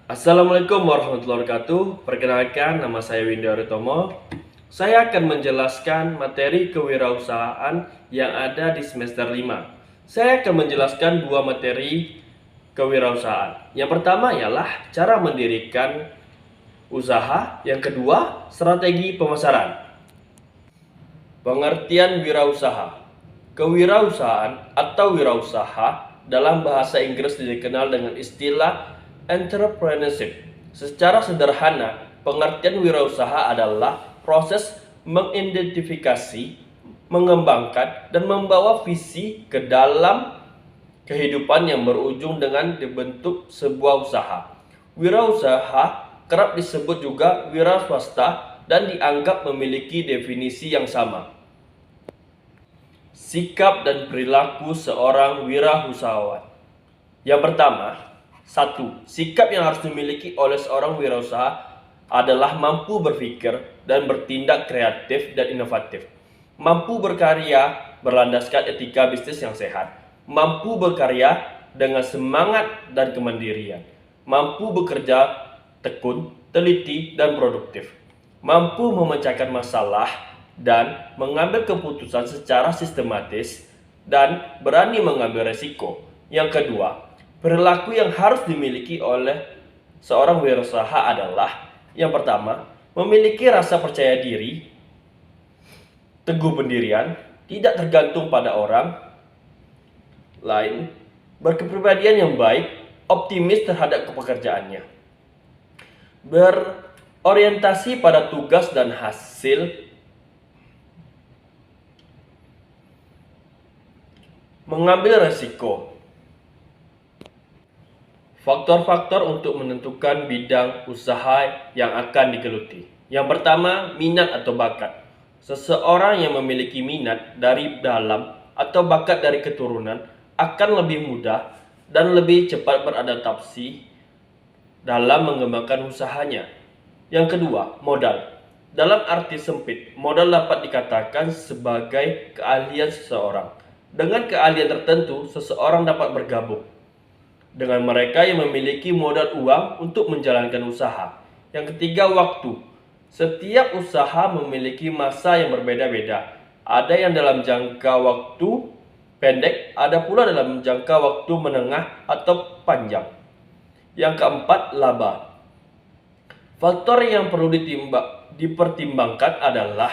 Assalamualaikum warahmatullahi wabarakatuh. Perkenalkan, nama saya Windy Aritomo. Saya akan menjelaskan materi kewirausahaan yang ada di semester 5. Saya akan menjelaskan dua materi kewirausahaan. Yang pertama ialah cara mendirikan usaha, yang kedua strategi pemasaran. Pengertian wirausaha. Kewirausahaan atau wirausaha dalam bahasa Inggris dikenal dengan istilah entrepreneurship. Secara sederhana, pengertian wirausaha adalah proses mengidentifikasi, mengembangkan, dan membawa visi ke dalam kehidupan yang berujung dengan dibentuk sebuah usaha. Wirausaha kerap disebut juga wira swasta dan dianggap memiliki definisi yang sama. Sikap dan perilaku seorang wirausahawan. Yang pertama, satu, sikap yang harus dimiliki oleh seorang wirausaha adalah mampu berpikir dan bertindak kreatif dan inovatif. Mampu berkarya berlandaskan etika bisnis yang sehat. Mampu berkarya dengan semangat dan kemandirian. Mampu bekerja tekun, teliti, dan produktif. Mampu memecahkan masalah dan mengambil keputusan secara sistematis dan berani mengambil resiko. Yang kedua, perilaku yang harus dimiliki oleh seorang wirausaha adalah yang pertama, memiliki rasa percaya diri, teguh pendirian, tidak tergantung pada orang lain, berkepribadian yang baik, optimis terhadap pekerjaannya, berorientasi pada tugas dan hasil, mengambil resiko. Faktor-faktor untuk menentukan bidang usaha yang akan digeluti. Yang pertama, minat atau bakat. Seseorang yang memiliki minat dari dalam atau bakat dari keturunan akan lebih mudah dan lebih cepat beradaptasi dalam mengembangkan usahanya. Yang kedua, modal. Dalam arti sempit, modal dapat dikatakan sebagai keahlian seseorang. Dengan keahlian tertentu, seseorang dapat bergabung dengan mereka yang memiliki modal uang untuk menjalankan usaha. Yang ketiga, waktu. Setiap usaha memiliki masa yang berbeda-beda. Ada yang dalam jangka waktu pendek, ada pula dalam jangka waktu menengah atau panjang. Yang keempat, laba. Faktor yang perlu dipertimbangkan adalah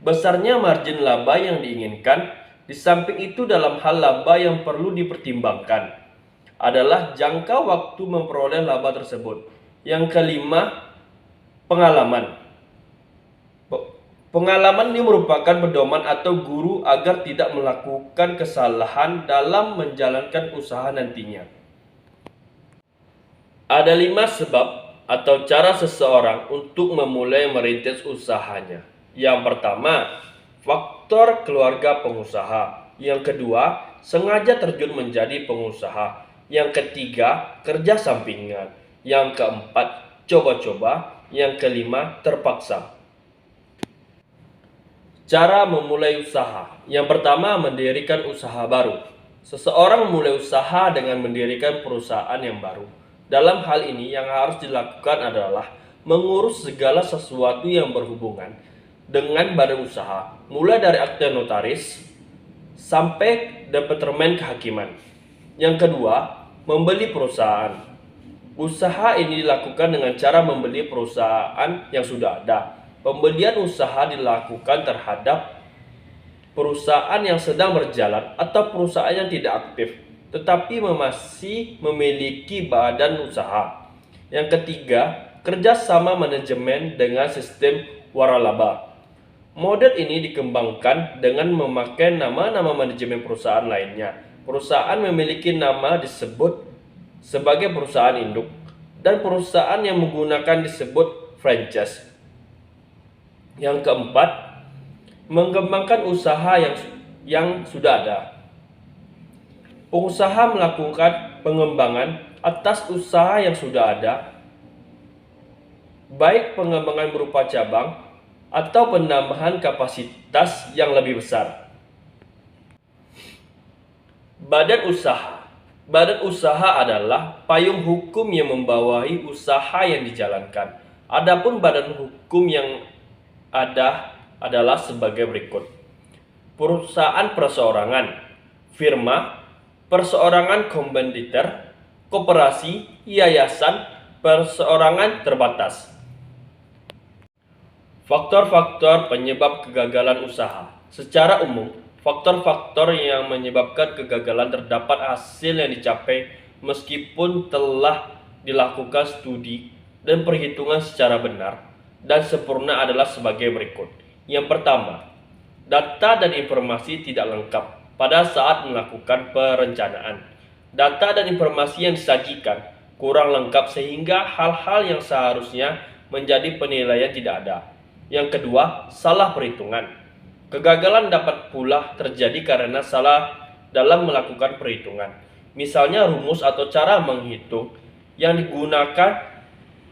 besarnya margin laba yang diinginkan. Di samping itu, dalam hal laba yang perlu dipertimbangkan adalah jangka waktu memperoleh laba tersebut. Yang kelima, pengalaman. Pengalaman ini merupakan pedoman atau guru agar tidak melakukan kesalahan dalam menjalankan usaha nantinya. Ada 5 sebab atau cara seseorang untuk memulai merintis usahanya. Yang pertama, faktor keluarga pengusaha. Yang kedua, sengaja terjun menjadi pengusaha. Yang ketiga, kerja sampingan. Yang keempat, coba-coba. Yang kelima, terpaksa. Cara memulai usaha. Yang pertama, mendirikan usaha baru. Seseorang memulai usaha dengan mendirikan perusahaan yang baru. Dalam hal ini, yang harus dilakukan adalah mengurus segala sesuatu yang berhubungan dengan badan usaha, mulai dari akte notaris sampai departemen kehakiman. Yang kedua, membeli perusahaan. Usaha ini dilakukan dengan cara membeli perusahaan yang sudah ada. Pembelian usaha dilakukan terhadap perusahaan yang sedang berjalan atau perusahaan yang tidak aktif, tetapi masih memiliki badan usaha. Yang ketiga, kerjasama manajemen dengan sistem waralaba. Model ini dikembangkan dengan memakai nama-nama manajemen perusahaan lainnya. Perusahaan memiliki nama disebut sebagai perusahaan induk, dan perusahaan yang menggunakan disebut franchise. Yang keempat, mengembangkan usaha yang sudah ada. Pengusaha melakukan pengembangan atas usaha yang sudah ada, baik pengembangan berupa cabang atau penambahan kapasitas yang lebih besar. Badan usaha. Badan usaha adalah payung hukum yang membawahi usaha yang dijalankan. Adapun badan hukum yang ada adalah sebagai berikut. Perusahaan perseorangan, firma, perseorangan kompetitor, koperasi, yayasan, perseorangan terbatas. Faktor-faktor penyebab kegagalan usaha. Secara umum, faktor-faktor yang menyebabkan kegagalan terdapat hasil yang dicapai meskipun telah dilakukan studi dan perhitungan secara benar dan sempurna adalah sebagai berikut. Yang pertama, data dan informasi tidak lengkap pada saat melakukan perencanaan. Data dan informasi yang disajikan kurang lengkap sehingga hal-hal yang seharusnya menjadi penilaian tidak ada. Yang kedua, salah perhitungan. Kegagalan dapat pula terjadi karena salah dalam melakukan perhitungan. Misalnya rumus atau cara menghitung yang digunakan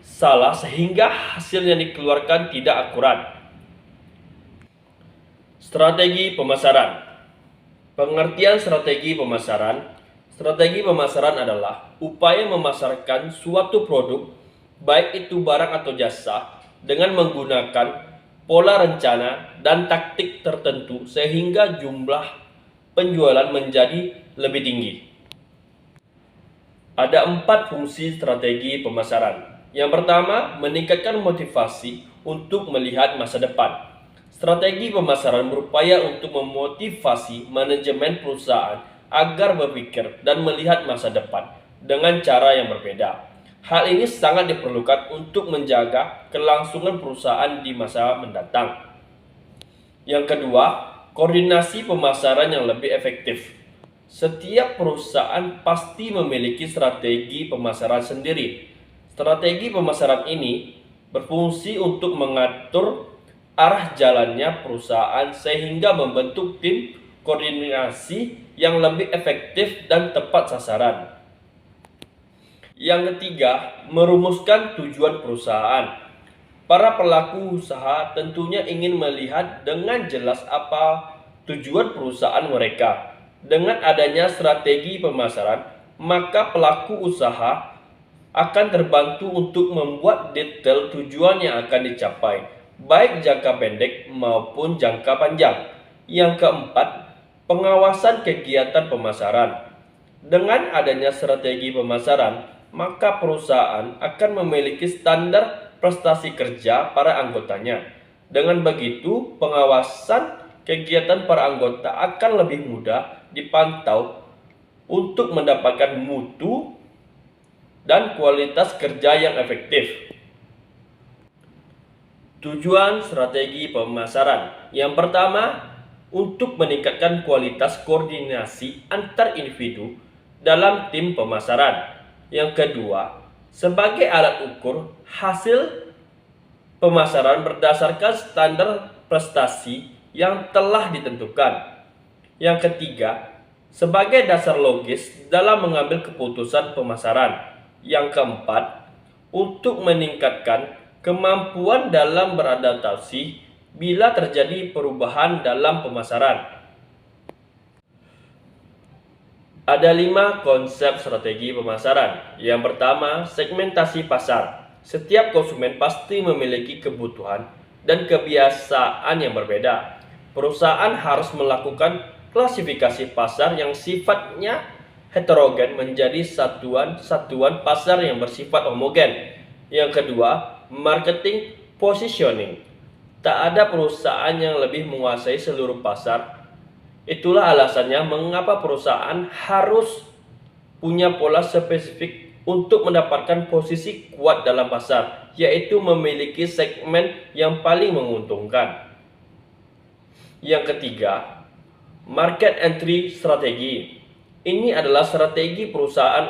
salah sehingga hasil yang dikeluarkan tidak akurat. Strategi pemasaran. Pengertian strategi pemasaran. Strategi pemasaran adalah upaya memasarkan suatu produk, baik itu barang atau jasa, dengan menggunakan pola rencana dan taktik tertentu sehingga jumlah penjualan menjadi lebih tinggi. Ada 4 fungsi strategi pemasaran. Yang pertama, meningkatkan motivasi untuk melihat masa depan. Strategi pemasaran berupaya untuk memotivasi manajemen perusahaan agar berpikir dan melihat masa depan dengan cara yang berbeda. Hal ini sangat diperlukan untuk menjaga kelangsungan perusahaan di masa mendatang. Yang kedua, koordinasi pemasaran yang lebih efektif. Setiap perusahaan pasti memiliki strategi pemasaran sendiri. Strategi pemasaran ini berfungsi untuk mengatur arah jalannya perusahaan sehingga membentuk tim koordinasi yang lebih efektif dan tepat sasaran. Yang ketiga, merumuskan tujuan perusahaan. Para pelaku usaha tentunya ingin melihat dengan jelas apa tujuan perusahaan mereka. Dengan adanya strategi pemasaran, maka pelaku usaha akan terbantu untuk membuat detail tujuan yang akan dicapai, baik jangka pendek maupun jangka panjang. Yang keempat, pengawasan kegiatan pemasaran. Dengan adanya strategi pemasaran, maka perusahaan akan memiliki standar prestasi kerja para anggotanya. Dengan begitu, pengawasan kegiatan para anggota akan lebih mudah dipantau untuk mendapatkan mutu dan kualitas kerja yang efektif. Tujuan strategi pemasaran. Yang pertama, untuk meningkatkan kualitas koordinasi antar individu dalam tim pemasaran. Yang kedua, sebagai alat ukur hasil pemasaran berdasarkan standar prestasi yang telah ditentukan. Yang ketiga, sebagai dasar logis dalam mengambil keputusan pemasaran. Yang keempat, untuk meningkatkan kemampuan dalam beradaptasi bila terjadi perubahan dalam pemasaran. Ada 5 konsep strategi pemasaran. Yang pertama, segmentasi pasar. Setiap konsumen pasti memiliki kebutuhan dan kebiasaan yang berbeda. Perusahaan harus melakukan klasifikasi pasar yang sifatnya heterogen menjadi satuan-satuan pasar yang bersifat homogen. Yang kedua, marketing positioning. Tak ada perusahaan yang lebih menguasai seluruh pasar. Itulah alasannya mengapa perusahaan harus punya pola spesifik untuk mendapatkan posisi kuat dalam pasar, yaitu memiliki segmen yang paling menguntungkan. Yang ketiga, market entry strategi. Ini adalah strategi perusahaan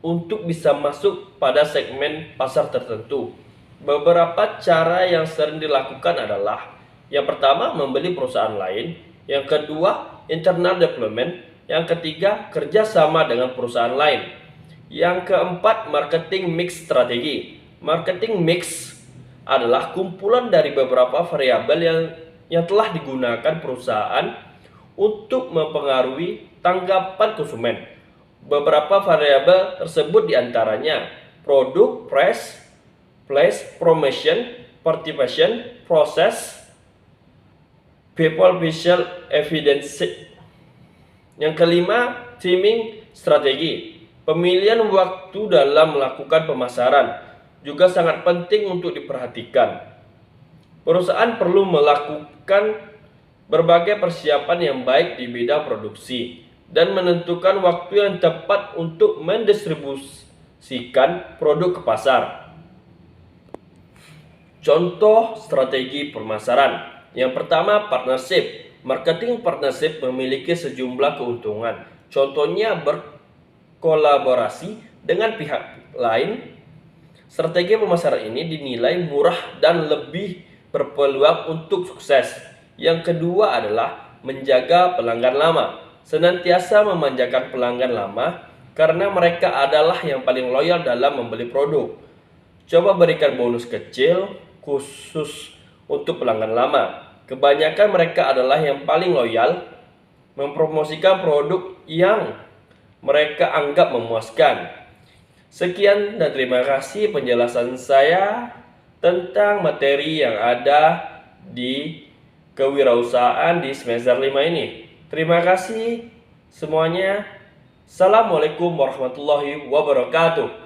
untuk bisa masuk pada segmen pasar tertentu. Beberapa cara yang sering dilakukan adalah: yang pertama, membeli perusahaan lain. Yang kedua, internal development. Yang ketiga, kerjasama dengan perusahaan lain. Yang keempat, marketing mix strategi. Marketing mix adalah kumpulan dari beberapa variabel yang telah digunakan perusahaan untuk mempengaruhi tanggapan konsumen, Beberapa variabel tersebut diantaranya produk, price, place, promotion, participation, process, people, visual, evidence. Yang kelima, timing strategi. Pemilihan waktu dalam melakukan pemasaran juga sangat penting untuk diperhatikan. Perusahaan perlu melakukan berbagai persiapan yang baik di bidang produksi dan menentukan waktu yang tepat untuk mendistribusikan produk ke pasar. Contoh strategi pemasaran. Yang pertama, partnership. Marketing partnership memiliki sejumlah keuntungan. Contohnya berkolaborasi dengan pihak lain. Strategi pemasaran ini dinilai murah dan lebih berpeluang untuk sukses. Yang kedua adalah menjaga pelanggan lama. Senantiasa memanjakan pelanggan lama karena mereka adalah yang paling loyal dalam membeli produk. Coba berikan bonus kecil khusus untuk pelanggan lama. Kebanyakan mereka adalah yang paling loyal, mempromosikan produk yang mereka anggap memuaskan. Sekian dan terima kasih penjelasan saya tentang materi yang ada di kewirausahaan di semester 5 ini. Terima kasih semuanya. Assalamualaikum warahmatullahi wabarakatuh.